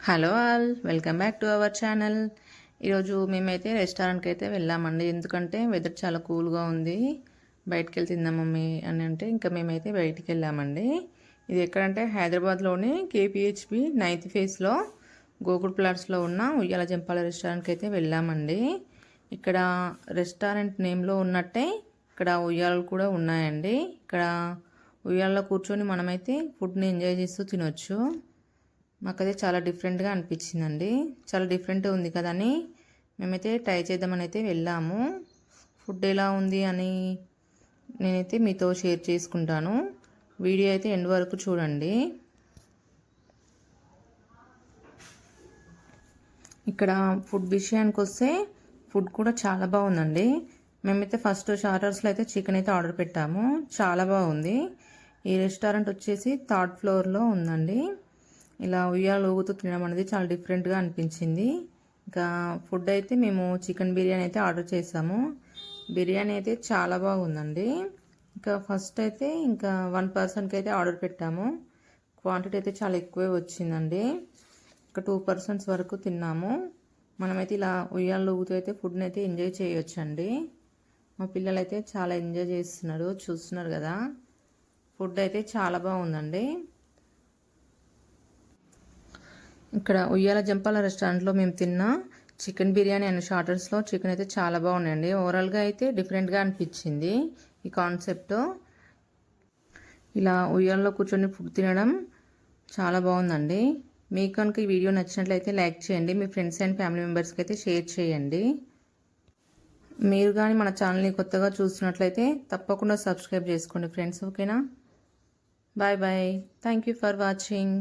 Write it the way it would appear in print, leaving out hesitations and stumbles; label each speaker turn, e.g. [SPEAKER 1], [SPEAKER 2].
[SPEAKER 1] Hello all, welcome back to our channel. ఈరోజు మేమైతే రెస్టారెంట్కి అయితే వెళ్ళామండి. ఎందుకంటే వెదర్ చాలా కూల్గా ఉంది, బయటికి వెళ్ళి తిందాం మమ్మీ అని అంటే ఇంకా మేమైతే బయటికి వెళ్ళామండి. ఇది ఎక్కడంటే హైదరాబాద్లోని కేపీహెచ్బి 9th ఫేజ్లో గోకుల్ ప్లాట్స్లో ఉన్న ఉయ్యాల జంపాల రెస్టారెంట్కి అయితే వెళ్ళామండి. ఇక్కడ రెస్టారెంట్ నేమ్లో ఉన్నట్టే ఇక్కడ ఉయ్యాలలు కూడా ఉన్నాయండి. ఇక్కడ ఉయ్యాలలో కూర్చొని మనమైతే ఫుడ్ని ఎంజాయ్ చేస్తూ తినొచ్చు. మాకైతే చాలా డిఫరెంట్గా అనిపించిందండి. చాలా డిఫరెంట్ ఉంది కదా అని మేమైతే ట్రై చేద్దామని అయితే వెళ్ళాము. ఫుడ్ ఎలా ఉంది అని నేనైతే మీతో షేర్ చేసుకుంటాను. వీడియో అయితే ఎండ్ వరకు చూడండి. ఇక్కడ ఫుడ్ విషయానికి వస్తే ఫుడ్ కూడా చాలా బాగుందండి. మేమైతే ఫస్ట్ స్టార్టర్స్లో అయితే చికెన్ అయితే ఆర్డర్ పెట్టాము. చాలా బాగుంది. ఈ రెస్టారెంట్ వచ్చేసి 3rd ఫ్లోర్లో ఉందండి. ఇలా ఉయ్యాలు ఊగుతూ తినడం అనేది చాలా డిఫరెంట్గా అనిపించింది. ఇంకా ఫుడ్ అయితే మేము చికెన్ బిర్యానీ అయితే ఆర్డర్ చేసాము. బిర్యానీ అయితే చాలా బాగుందండి. ఇంకా ఫస్ట్ అయితే ఇంకా 1 పర్సన్కి అయితే ఆర్డర్ పెట్టాము. క్వాంటిటీ అయితే చాలా ఎక్కువే వచ్చిందండి. ఇంకా 2 పర్సన్స్ వరకు తిన్నాము. మనమైతే ఇలా ఉయ్యాలు ఊగుతూ అయితే ఫుడ్ని అయితే ఎంజాయ్ చేయొచ్చండి. మా పిల్లలు అయితే చాలా ఎంజాయ్ చేస్తున్నారు, చూస్తున్నారు కదా. ఫుడ్ అయితే చాలా బాగుందండి. ఇక్కడ ఉయ్యాల జంపాల రెస్టారెంట్లో మేము తిన్న చికెన్ బిర్యానీ అండ్ స్టార్టర్స్లో చికెన్ అయితే చాలా బాగున్నాయండి. ఓవరాల్గా అయితే డిఫరెంట్గా అనిపించింది ఈ కాన్సెప్ట్. ఇలా ఉయ్యాలలో కూర్చొని ఫుడ్ తినడం చాలా బాగుందండి. మీకు కనుక ఈ వీడియో నచ్చినట్లయితే లైక్ చేయండి. మీ ఫ్రెండ్స్ అండ్ ఫ్యామిలీ మెంబర్స్కి అయితే షేర్ చేయండి. మీరు కానీ మన ఛానల్ని కొత్తగా చూస్తున్నట్లయితే తప్పకుండా సబ్స్క్రైబ్ చేసుకోండి ఫ్రెండ్స్. ఓకేనా? Bye bye. Thank you for watching.